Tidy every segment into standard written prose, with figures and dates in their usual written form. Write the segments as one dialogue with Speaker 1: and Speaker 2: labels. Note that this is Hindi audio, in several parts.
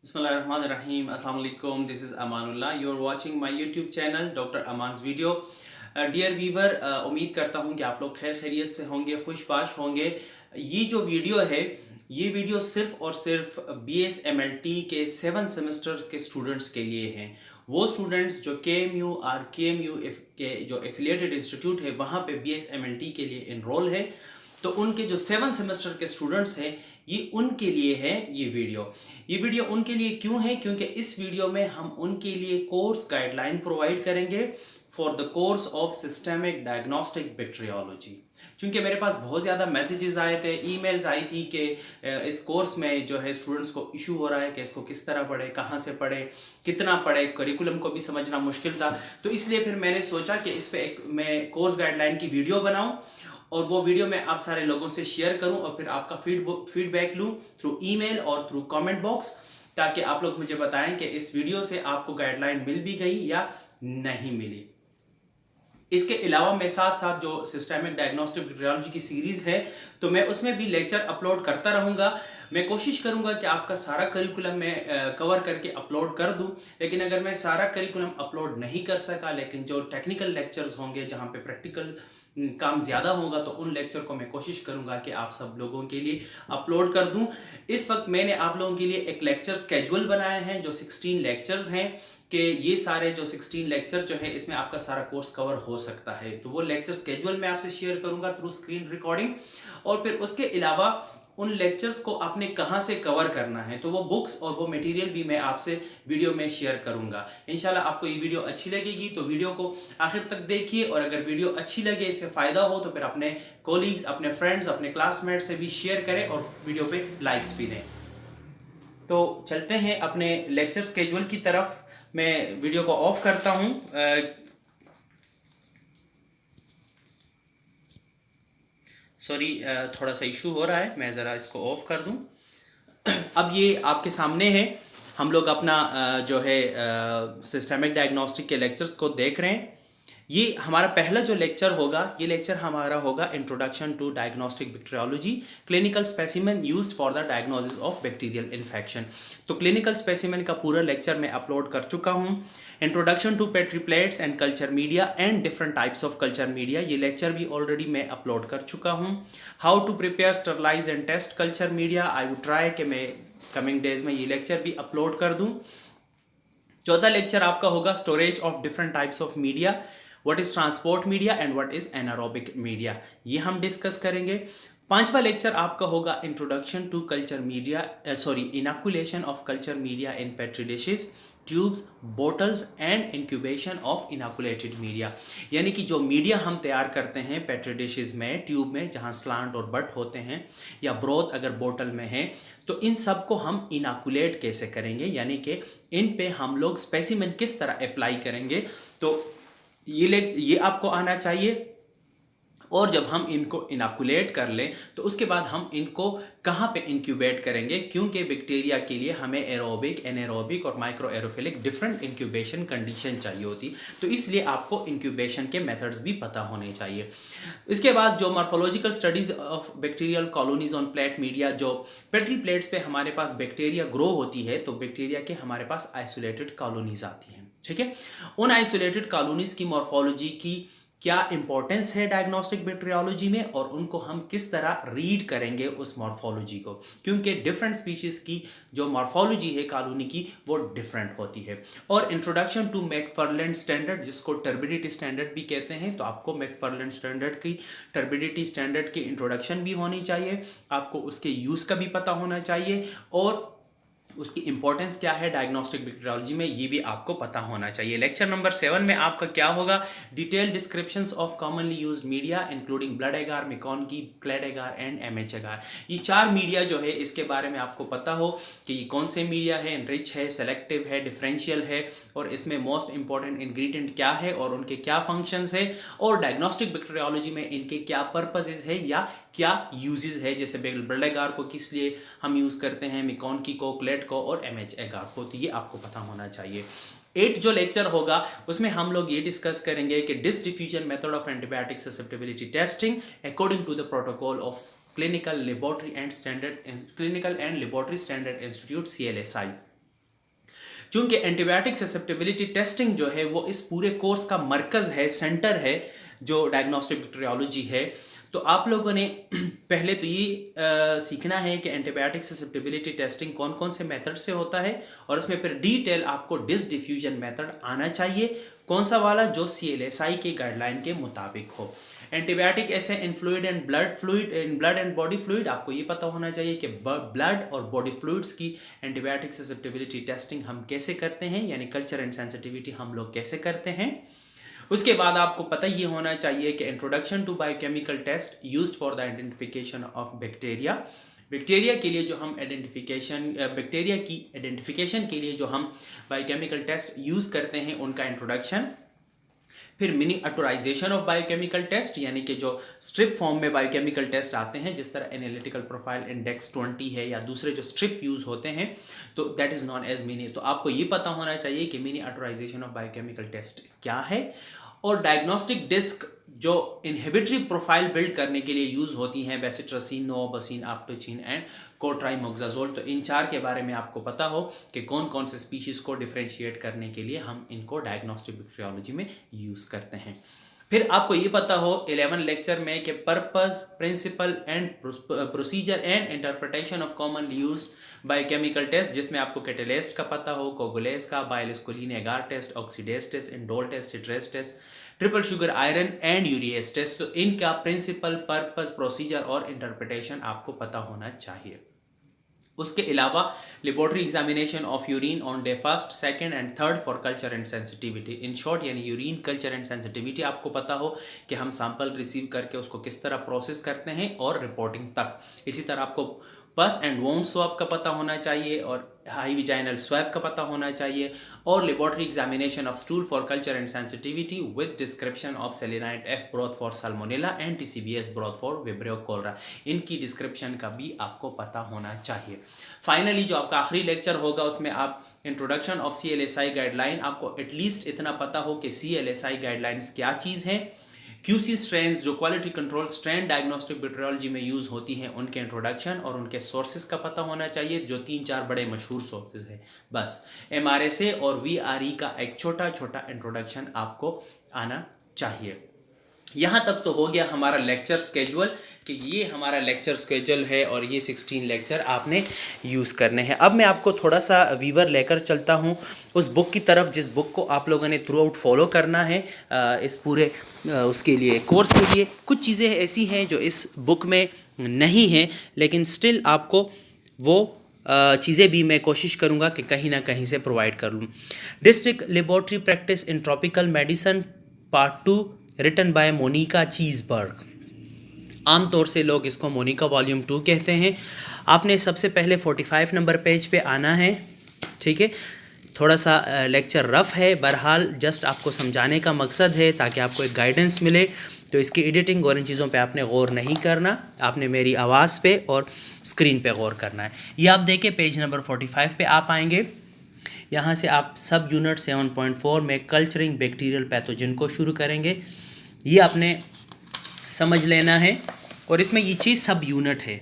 Speaker 1: Bismillahirrahmanirrahim. Assalamu alaikum. This is Amanullah. You are watching my YouTube channel Dr. Aman's video. Dear viewer, उम्मीद करता हूँ कि आप लोग खैर खैरियत से होंगे, खुशबाश होंगे। ये जो वीडियो है, ये वीडियो सिर्फ और सिर्फ BSMLT के 7 सेमेस्टर्स के स्टूडेंट्स के लिए हैं। वो स्टूडेंट्स जो KMU और KMU के जो एफिलिएटेड इंस्टीट्यूट है वहाँ पे BSMLT के लिए इनरोल है, तो उनके जो 7 सेमेस्टर के स्टूडेंट्स हैं ये उनके लिए है ये वीडियो उनके लिए क्यों है? क्योंकि इस वीडियो में हम उनके लिए कोर्स गाइडलाइन प्रोवाइड करेंगे for the course of systemic diagnostic bacteriology. क्योंकि मेरे पास बहुत ज़्यादा मैसेजेस आए थे, ईमेल्स आई थी कि इस कोर्स में जो है स्टूडेंट्स को इशू हो रहा है कि इसको किस तरह पढ़े, कहाँ से पढ़े, कितना पढ़े, करिकुलम को भी समझना मुश्किल था। तो इसलिए फिर मैंने सोचा कि इस पर एक मैं कोर्स गाइडलाइन की वीडियो बनाऊँ और वो वीडियो मैं आप सारे लोगों से शेयर करूं और फिर आपका फीडबैक लूं थ्रू ईमेल और थ्रू कमेंट बॉक्स, ताकि आप लोग मुझे बताएं कि इस वीडियो से आपको गाइडलाइन मिल भी गई या नहीं मिली। इसके अलावा मैं साथ साथ जो सिस्टमिक डायग्नोस्टिक बैक्टीरियोलॉजी की सीरीज़ है तो मैं उसमें भी लेक्चर अपलोड करता रहूँगा। मैं कोशिश करूँगा कि आपका सारा करिकुलम मैं कवर करके अपलोड कर दूँ, लेकिन अगर मैं सारा करिकुलम अपलोड नहीं कर सका, लेकिन जो टेक्निकल लेक्चर्स होंगे जहाँ पे प्रैक्टिकल काम ज़्यादा होगा तो उन लेक्चर को मैं कोशिश करूँगा कि आप सब लोगों के लिए अपलोड कर दूँ। इस वक्त मैंने आप लोगों के लिए एक लेक्चर स्केड्यूल बनाया है जो 16 लेक्चर्स हैं कि ये सारे जो 16 लेक्चर जो है इसमें आपका सारा कोर्स कवर हो सकता है। तो वो लेक्चर स्केड्यूल मैं आपसे शेयर करूंगा थ्रू स्क्रीन रिकॉर्डिंग, और फिर उसके अलावा उन लेक्चर्स को आपने कहाँ से कवर करना है तो वो बुक्स और वो मटेरियल भी मैं आपसे वीडियो में शेयर करूंगा। इंशाल्लाह आपको ये वीडियो अच्छी लगेगी तो वीडियो को आखिर तक देखिए, और अगर वीडियो अच्छी लगे, इससे फ़ायदा हो तो फिर अपने कोलीग्स, अपने फ्रेंड्स, अपने क्लासमेट्स से भी शेयर करें और वीडियो पे लाइक्स भी दें। तो चलते हैं अपने लेक्चर स्केड्यूल की तरफ। मैं वीडियो को ऑफ करता हूं। सॉरी, थोड़ा सा इशू हो रहा है, मैं ज़रा इसको ऑफ कर दूं। अब ये आपके सामने है, हम लोग अपना जो है सिस्टमिक डायग्नोस्टिक के लेक्चर्स को देख रहे हैं। ये हमारा पहला जो लेक्चर होगा, ये लेक्चर हमारा होगा introduction to diagnostic bacteriology, clinical specimen used for the diagnosis of bacterial infection. तो क्लिनिकल स्पेसिमेन का पूरा लेक्चर मैं अपलोड कर चुका हूँ। Introduction to petri plates and culture media and different types of culture media, ये लेक्चर भी ऑलरेडी मैं अपलोड कर चुका हूँ। How to prepare, sterilize and test culture media, I would try कि मैं कमिंग डेज में ये लेक्चर भी अपलोड कर दूँ। चौथा लेक्चर आपका होगा storage of different types of media, what is transport media and what is anaerobic media, ये हम डिस्कस करेंगे। पांचवा लेक्चर आपका होगा introduction to culture media, inoculation of culture media in petri dishes, tubes, bottles and incubation of inoculated media. यानी कि जो मीडिया हम तैयार करते हैं पेट्री डिशेस में, ट्यूब में जहां स्लांट और बट होते हैं, या ब्रोथ अगर बोतल में है, तो इन सब को हम इनॉकुलेट कैसे करेंगे, यानी कि इन पे हम लोग स्पेसिमेन किस तरह अप्लाई करेंगे। तो ये आपको आना चाहिए। और जब हम इनको इनॉकुलेट कर लें तो उसके बाद हम इनको कहाँ पे इंक्यूबेट करेंगे, क्योंकि बैक्टीरिया के लिए हमें एरोबिक, एनारोबिक और micro aerophilic different incubation condition चाहिए होती, तो इसलिए आपको इंक्यूबेशन के मेथड्स भी पता होने चाहिए। इसके बाद जो morphological studies of bacterial colonies on plate media, जो पेट्री प्लेट्स पे हमारे पास बैक्टीरिया ग्रो होती है तो बैक्टीरिया के हमारे पास आइसोलेटेड कॉलोनीज आती हैं, ठीक है। उन आइसोलेटेड कॉलोनीज की मॉर्फोलॉजी की क्या इंपॉर्टेंस है डायग्नोस्टिक बैक्टीरियोलॉजी में, और उनको हम किस तरह रीड करेंगे उस मॉर्फोलॉजी को, क्योंकि डिफरेंट स्पीशीज की जो मॉर्फोलॉजी है कॉलोनी की वो डिफरेंट होती है। और इंट्रोडक्शन टू मैकफार्लैंड स्टैंडर्ड, जिसको टर्बिडिटी स्टैंडर्ड भी कहते हैं, तो आपको मैकफार्लैंड स्टैंडर्ड की, टर्बिडिटी स्टैंडर्ड की इंट्रोडक्शन भी होनी चाहिए, आपको उसके यूज़ का भी पता होना चाहिए, और उसकी इंपॉर्टेंस क्या है डायग्नोस्टिक बैक्टीरियोलॉजी में ये भी आपको पता होना चाहिए। लेक्चर नंबर 7 में आपका क्या होगा, detail descriptions of commonly used media including blood एगार, मेकॉनकी, क्लेड एगार एंड एमएच एगार। ये 4 मीडिया जो है इसके बारे में आपको पता हो कि ये कौन से मीडिया है, एनरिच है, सेलेक्टिव है, डिफरेंशियल है, और इसमें मोस्ट इंपॉर्टेंट इंग्रेडिएंट क्या है और उनके क्या फंक्शंस है, और डायग्नोस्टिक बैक्टीरियोलॉजी में इनके क्या पर्पसेस है या क्या यूजेस है, जैसे ब्लड एगार को किस लिए हम यूज़ करते हैं, मेकॉनकी को, क्लेड को और एमएच एगार को, तो ये आपको पता होना चाहिए। 8 जो लेक्चर होगा उसमें हम लोग ये डिस्कस करेंगे कि disc diffusion method of antibiotic susceptibility testing according to the protocol of clinical laboratory and standard institute CLSI। चूँकि एंटीबायोटिक ससेप्टेबिलिटी टेस्टिंग जो है वो इस पूरे कोर्स का मरकज़ है, सेंटर है जो डायग्नोस्टिक बैक्टीरियोलॉजी है। तो आप लोगों ने पहले तो ये सीखना है कि एंटीबायोटिक ससेप्टेबिलिटी टेस्टिंग कौन कौन से मेथड से होता है, और उसमें फिर डिटेल आपको डिस डिफ्यूजन मेथड आना चाहिए, कौन सा वाला, जो CLSI के गाइडलाइन के मुताबिक हो। एंटीबायोटिक ऐसे इन fluid and blood and body fluid, आपको ये पता होना चाहिए कि ब्लड और बॉडी फ्लूइड्स की एंटीबायोटिक ससेप्टेबिलिटी टेस्टिंग हम कैसे करते हैं, यानी कल्चर एंड सेंसिटिविटी हम लोग कैसे करते हैं। उसके बाद आपको पता ये होना चाहिए कि introduction to biochemical test used for the identification of bacteria. Bacteria के लिए जो हम बैक्टीरिया की आइडेंटिफिकेशन के लिए जो हम बायोकेमिकल टेस्ट यूज़ करते हैं उनका इंट्रोडक्शन। फिर मिनीएचराइजेशन ऑफ बायोकेमिकल टेस्ट, यानी कि जो स्ट्रिप फॉर्म में बायोकेमिकल टेस्ट आते हैं, जिस तरह एनालिटिकल प्रोफाइल इंडेक्स 20 है या दूसरे जो स्ट्रिप यूज़ होते हैं, तो that is known as mini. तो आपको ये पता होना चाहिए कि मिनीएचराइजेशन ऑफ बायोकेमिकल टेस्ट क्या है। और डायग्नोस्टिक डिस्क जो इनहिबिटरी प्रोफाइल बिल्ड करने के लिए यूज़ होती हैं, बेसिट्रसिन, नोवोबसिन, आप्टोचिन एंड कोट्राइमोक्साजोल, तो इन 4 के बारे में आपको पता हो कि कौन कौन से स्पीशीज़ को डिफ्रेंशिएट करने के लिए हम इनको डायग्नोस्टिक बैक्टीरियोलॉजी में यूज़ करते हैं। फिर आपको ये पता हो 11 लेक्चर में कि purpose, principle and procedure and interpretation of commonly used biochemical test, जिसमें आपको कैटेलिस्ट का पता हो, कोगुलेस का, bile esculin agar test, oxidase test, indole test, citrate test, triple sugar iron and urease test. तो इनका प्रिंसिपल, पर्पस, प्रोसीजर और इंटरप्रिटेशन आपको पता होना चाहिए। उसके अलावा laboratory examination of urine on day 1, 2 and 3 for culture and sensitivity. In short यानी यूरिन कल्चर एंड सेंसिटिविटी आपको पता हो कि हम सैंपल रिसीव करके उसको किस तरह प्रोसेस करते हैं और रिपोर्टिंग तक। इसी तरह आपको पस एंड वोंड स्वैब का पता होना चाहिए और हाई विजाइनल स्वैब का पता होना चाहिए, और laboratory examination of stool for culture and sensitivity with description of selenite F broth for Salmonella and TCBS broth for Vibrio cholerae. इनकी डिस्क्रिप्शन का भी आपको पता होना चाहिए। फाइनली जो आपका आखिरी लेक्चर होगा उसमें आप इंट्रोडक्शन ऑफ CLSI गाइडलाइन, आपको एटलीस्ट इतना पता हो कि CLSI गाइडलाइंस क्या चीज़ है, QC स्ट्रेंस जो quality control strain diagnostic bacteriology में यूज़ होती हैं, उनके इंट्रोडक्शन और उनके सोर्सेज का पता होना चाहिए, जो 3-4 बड़े मशहूर सोर्सेज हैं। बस MRSA और VRE का एक छोटा छोटा इंट्रोडक्शन आपको आना चाहिए। यहाँ तक तो हो गया हमारा लेक्चर स्केजुअल, कि ये हमारा लेक्चर स्केजुअल है और ये 16 लेक्चर आपने यूज़ करने हैं। अब मैं आपको थोड़ा सा वीवर लेकर चलता हूँ उस बुक की तरफ, जिस बुक को आप लोगों ने थ्रू आउट फॉलो करना है इस पूरे उसके लिए कोर्स के लिए। कुछ चीज़ें ऐसी हैं जो इस बुक में नहीं हैं, लेकिन स्टिल आपको वो चीज़ें भी मैं कोशिश करूँगा कि कहीं ना कहीं से प्रोवाइड कर लूँ। District laboratory practice in tropical medicine part 2 written by Monica Cheesbrough. आमतौर से लोग इसको मोनिका वॉल्यूम 2 कहते हैं। आपने सबसे पहले 45 नंबर पेज पे आना है, ठीक है। थोड़ा सा लेक्चर रफ़ है, बहरहाल जस्ट आपको समझाने का मकसद है ताकि आपको एक गाइडेंस मिले। तो इसकी एडिटिंग और इन चीज़ों पे आपने गौर नहीं करना, आपने मेरी आवाज़ पे और स्क्रीन पे गौर करना है। ये आप देखें पेज नंबर 45 पे आप आएंगे, यहाँ से आप सब यूनिट 7.4 में कल्चरिंग बैक्टीरियल पैथोजन को शुरू करेंगे। ये आपने समझ लेना है, और इसमें ये चीज़ सब यूनिट है।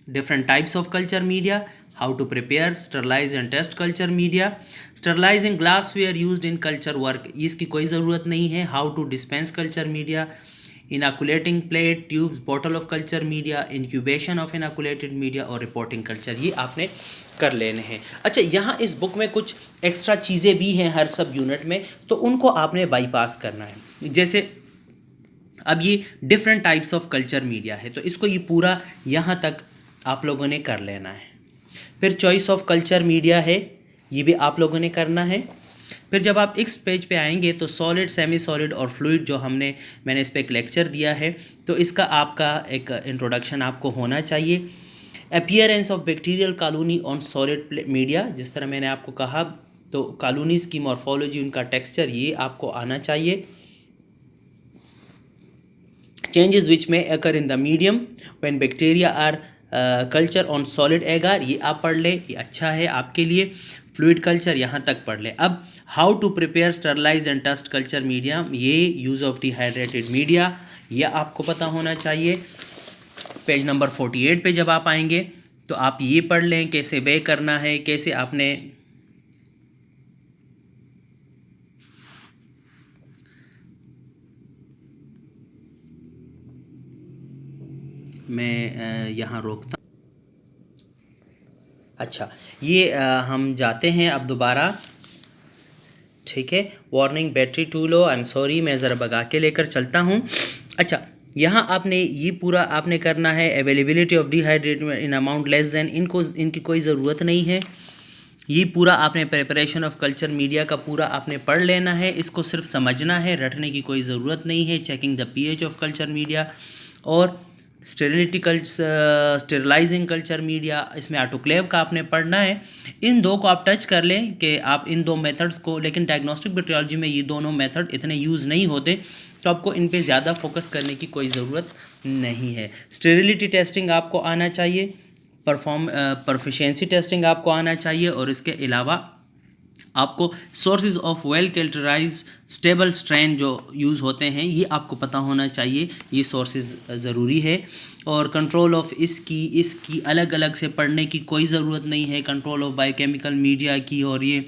Speaker 1: Different types of culture media, how to prepare, sterilize and test culture media, sterilizing glassware used in culture work, इसकी कोई ज़रूरत नहीं है। How to dispense culture media, inoculating plate, tubes, bottle of culture media, incubation of inoculated media और रिपोर्टिंग कल्चर, ये आपने कर लेने हैं। अच्छा, यहाँ इस बुक में कुछ एक्स्ट्रा चीज़ें भी हैं हर सब यूनिट में, तो उनको आपने बाईपास करना है। जैसे अब ये different types of culture media है, तो इसको ये पूरा यहाँ तक आप लोगों ने कर लेना है। फिर चॉइस ऑफ कल्चर मीडिया है, ये भी आप लोगों ने करना है। फिर जब आप इस पेज पे आएंगे तो सॉलिड, सेमी सॉलिड और फ्लूइड जो मैंने इस पर एक लेक्चर दिया है, तो इसका आपका एक इंट्रोडक्शन आपको होना चाहिए। Appearance of bacterial colony on solid media, जिस तरह मैंने आपको कहा, तो कॉलोनीज़ की मॉर्फोलॉजी, उनका टेक्सचर, ये आपको आना चाहिए। Changes which may occur in the medium when bacteria are culture on solid agar, ये आप पढ़ ले, ये अच्छा है आपके लिए। फ्लूइड कल्चर यहाँ तक पढ़ ले। अब how to prepare sterilize and test culture media, ये यूज़ ऑफ डिहाइड्रेटेड मीडिया, ये आपको पता होना चाहिए। पेज नंबर 48 पे जब आप आएंगे तो आप ये पढ़ लें कैसे वे करना है, कैसे आपने मैं यहाँ रोकता। अच्छा, ये हम जाते हैं अब दोबारा, ठीक है। Warning battery too low, I am sorry, मैं ज़रा भगा के लेकर चलता हूँ। अच्छा, यहाँ आपने ये पूरा आपने करना है। Availability of dehydrate in amount less than, इनकी कोई ज़रूरत नहीं है। ये पूरा आपने प्रिपरेशन ऑफ कल्चर मीडिया का पूरा आपने पढ़ लेना है, इसको सिर्फ समझना है, रटने की कोई ज़रूरत नहीं है। Checking the pH of culture media और स्टेरिलाइजिंग कल्चर मीडिया, इसमें ऑटोक्लेव का आपने पढ़ना है। इन दो को आप टच कर लें कि आप इन दो मेथड्स को, लेकिन डायग्नोस्टिक बैक्टीरियोलॉजी में ये दोनों मेथड इतने यूज़ नहीं होते, तो आपको इन पे ज़्यादा फोकस करने की कोई ज़रूरत नहीं है। स्टेरिलिटी टेस्टिंग आपको आना चाहिए, प्रोफिशिएंसी टेस्टिंग आपको आना चाहिए, और इसके अलावा आपको sources of well characterize stable strain जो यूज़ होते हैं ये आपको पता होना चाहिए, ये सोर्सेज ज़रूरी है। और कंट्रोल ऑफ इसकी अलग अलग से पढ़ने की कोई ज़रूरत नहीं है। कंट्रोल ऑफ बायोकेमिकल मीडिया की और ये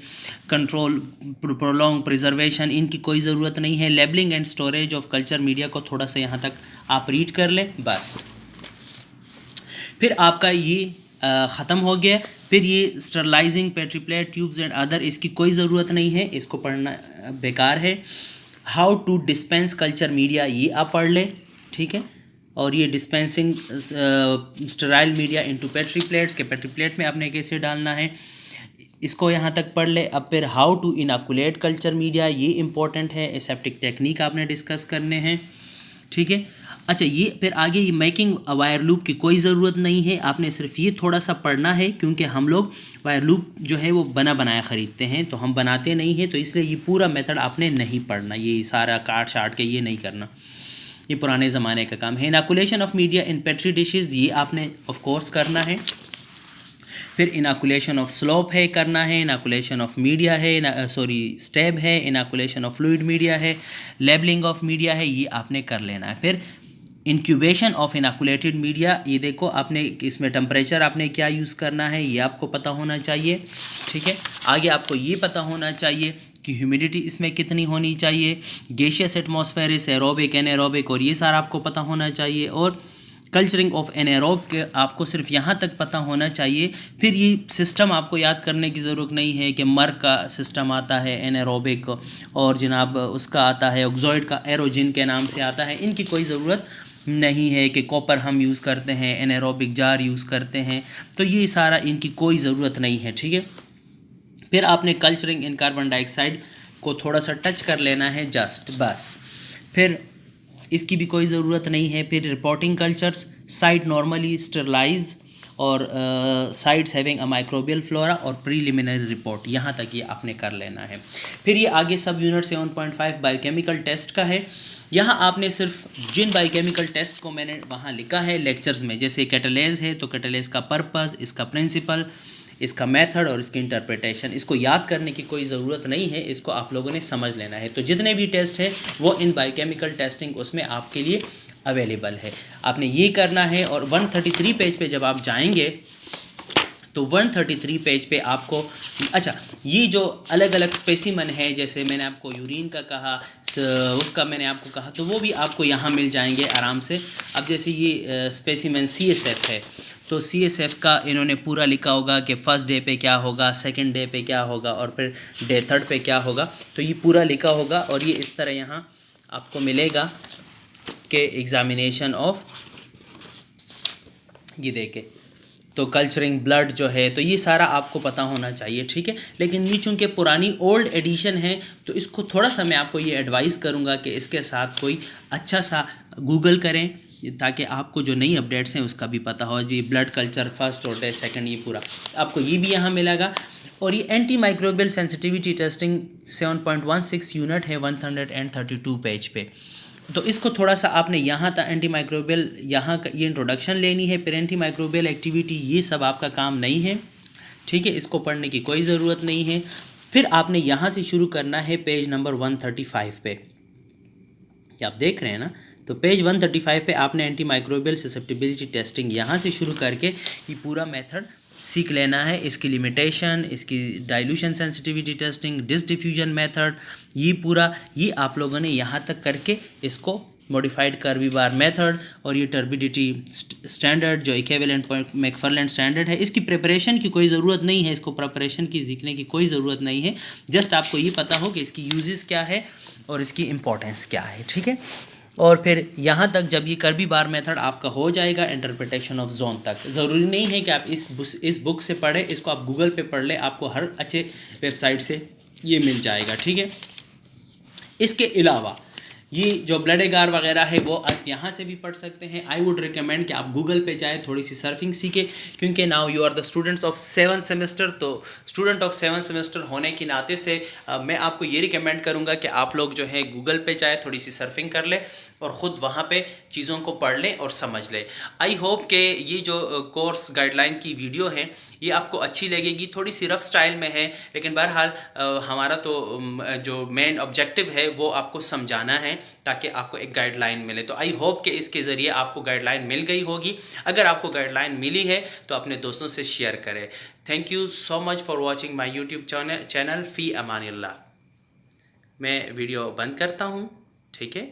Speaker 1: कंट्रोल प्रोलॉन्ग प्रिजर्वेशन, इनकी कोई ज़रूरत नहीं है। Labelling and storage of culture media को थोड़ा सा यहाँ तक आप रीड कर लें बस, फिर आपका ये ख़त्म हो गया। फिर ये sterilizing petri plate tubes and other, इसकी कोई ज़रूरत नहीं है, इसको पढ़ना बेकार है। How to dispense culture media, ये आप पढ़ लें, ठीक है। और ये dispensing sterile media into petri plates के पेट्रीप्लेट में आपने कैसे डालना है, इसको यहाँ तक पढ़ ले। अब फिर how to inoculate culture media, ये इंपॉर्टेंट है। एसेप्टिक टेक्निक आपने डिस्कस करने हैं, ठीक है। अच्छा, ये फिर आगे ये मेकिंग वायर लूप की कोई ज़रूरत नहीं है, आपने सिर्फ ये थोड़ा सा पढ़ना है, क्योंकि हम लोग वायर लूप जो है वो बना बनाया ख़रीदते हैं, तो हम बनाते नहीं हैं, तो इसलिए ये पूरा मेथड आपने नहीं पढ़ना, ये सारा काट शाट के ये नहीं करना, ये पुराने ज़माने का काम है। Inoculation of media in petri dishes, ये आपने ऑफ कोर्स करना है। फिर इनोकुलेशन ऑफ स्लोप है करना है, इनोकुलेशन ऑफ मीडिया है, स्टेब है, इनोकुलेशन ऑफ फ्लूइड मीडिया है, लेबलिंग ऑफ मीडिया है, ये आपने कर लेना है। फिर इंक्यूबेशन ऑफ इनोकुलेटेड मीडिया, ये देखो आपने इसमें टेम्परेचर आपने क्या यूज़ करना है ये आपको पता होना चाहिए, ठीक है। आगे आपको ये पता होना चाहिए कि ह्यूमिडिटी इसमें कितनी होनी चाहिए, गैसियस एटमॉस्फेरिक, एरोबिक, एनारोबिक, और ये सारा आपको पता होना चाहिए। और कल्चरिंग ऑफ एनारोब के आपको सिर्फ यहाँ तक पता होना चाहिए। फिर ये सिस्टम आपको याद करने की ज़रूरत नहीं है कि मर्क का सिस्टम आता है एनारोबिक, और जनाब उसका आता है ऑक्सॉइड का एरोजिन के नाम से आता है, इनकी कोई ज़रूरत नहीं है कि कॉपर हम यूज़ करते हैं, एनारोबिक जार यूज़ करते हैं, तो ये सारा इनकी कोई ज़रूरत नहीं है, ठीक है। फिर आपने कल्चरिंग इन कार्बन डाइऑक्साइड को थोड़ा सा टच कर लेना है जस्ट बस, फिर इसकी भी कोई ज़रूरत नहीं है। फिर reporting cultures, site normally sterilize और sites having a microbial flora और प्रीलिमिनरी रिपोर्ट, यहाँ तक ये आपने कर लेना है। फिर ये आगे सब यूनिट 7.5 बायोकेमिकल टेस्ट का है। यहाँ आपने सिर्फ जिन बायोकेमिकल टेस्ट को मैंने वहाँ लिखा है लेक्चर्स में, जैसे कैटालेज है तो कैटालेज का पर्पस, इसका प्रिंसिपल, इसका मेथड और इसकी इंटरप्रिटेशन, इसको याद करने की कोई ज़रूरत नहीं है, इसको आप लोगों ने समझ लेना है। तो जितने भी टेस्ट है वो इन बायोकेमिकल टेस्टिंग उसमें आपके लिए अवेलेबल है, आपने ये करना है। और 133 पेज पे जब आप जाएंगे तो 133 पेज पे आपको, अच्छा ये जो अलग अलग स्पेसिमन है, जैसे मैंने आपको यूरिन का कहा, उसका मैंने आपको कहा, तो वो भी आपको यहाँ मिल जाएंगे आराम से। अब जैसे ये स्पेसिमन CSF है, तो CSF का इन्होंने पूरा लिखा होगा कि फ़र्स्ट डे पे क्या होगा, सेकंड डे पे क्या होगा और फिर डे थर्ड पे क्या होगा, तो ये पूरा लिखा होगा। और ये इस तरह यहाँ आपको मिलेगा कि एग्ज़ामिनेशन ऑफ, ये देखे तो कल्चरिंग ब्लड जो है, तो ये सारा आपको पता होना चाहिए, ठीक है। लेकिन ये चूँकि पुरानी ओल्ड एडिशन है तो इसको थोड़ा सा मैं आपको ये एडवाइस करूँगा कि इसके साथ कोई अच्छा सा गूगल करें, ताकि आपको जो नई अपडेट्स हैं उसका भी पता हो। ये ब्लड कल्चर फर्स्ट और डे सेकंड, ये पूरा आपको ये भी यहाँ मिलेगा। और ये anti microbial sensitivity testing 7.16 unit है 132 पेज पे, तो इसको थोड़ा सा आपने यहाँ तक एंटी माइक्रोबियल यहाँ का ये इंट्रोडक्शन लेनी है, फिर एंटी माइक्रोबियल एक्टिविटी, ये सब आपका काम नहीं है, ठीक है, इसको पढ़ने की कोई ज़रूरत नहीं है। फिर आपने यहाँ से शुरू करना है पेज नंबर 135 पे, ये आप देख रहे हैं ना, तो पेज 135 पे आपने एंटी माइक्रोबियल ससेप्टिबिलिटी टेस्टिंग यहाँ से शुरू करके ये पूरा मेथड सीख लेना है, इसकी लिमिटेशन, इसकी dilution sensitivity testing, disc diffusion method, ये पूरा ये आप लोगों ने यहाँ तक करके इसको मॉडिफाइड कर्वी बार मेथड और ये टर्बिडिटी स्टैंडर्ड जो इक्विवेलेंट मैकफार्लैंड स्टैंडर्ड है, इसकी प्रिपरेशन की कोई ज़रूरत नहीं है, इसको प्रिपरेशन की सीखने की कोई ज़रूरत नहीं है। जस्ट आपको ये पता हो कि इसकी यूजेस क्या है और इसकी इम्पोर्टेंस क्या है, ठीक है। और फिर यहाँ तक जब ये कर्वी बार मेथड आपका हो जाएगा इंटरप्रिटेशन ऑफ जोन तक, ज़रूरी नहीं है कि आप इस बुक से पढ़ें, इसको आप गूगल पे पढ़ लें, आपको हर अच्छे वेबसाइट से ये मिल जाएगा, ठीक है। इसके अलावा ये जो ब्लड एगार वगैरह है वो आप यहाँ से भी पढ़ सकते हैं। आई वुड रिकमेंड कि आप गूगल पे जाएँ, थोड़ी सी सर्फिंग सीखें, क्योंकि now you are the students of 7th semester. तो स्टूडेंट ऑफ 7th सेमेस्टर होने के नाते से मैं आपको ये रिकमेंड करूँगा कि आप लोग जो है गूगल पे जाए, थोड़ी सी सर्फिंग कर लें और ख़ुद वहाँ पे चीज़ों को पढ़ लें और समझ लें। आई होप कि ये जो कोर्स गाइडलाइन की वीडियो है ये आपको अच्छी लगेगी। थोड़ी सी रफ स्टाइल में है, लेकिन बहरहाल हमारा तो जो मेन ऑब्जेक्टिव है वो आपको समझाना है ताकि आपको एक गाइडलाइन मिले। तो आई होप कि इसके ज़रिए आपको गाइडलाइन मिल गई होगी। अगर आपको गाइडलाइन मिली है तो अपने दोस्तों से शेयर करें। Thank you so much for watching my YouTube channel फ़ी अमानिल्लाह। मैं वीडियो बंद करता हूँ, ठीक है।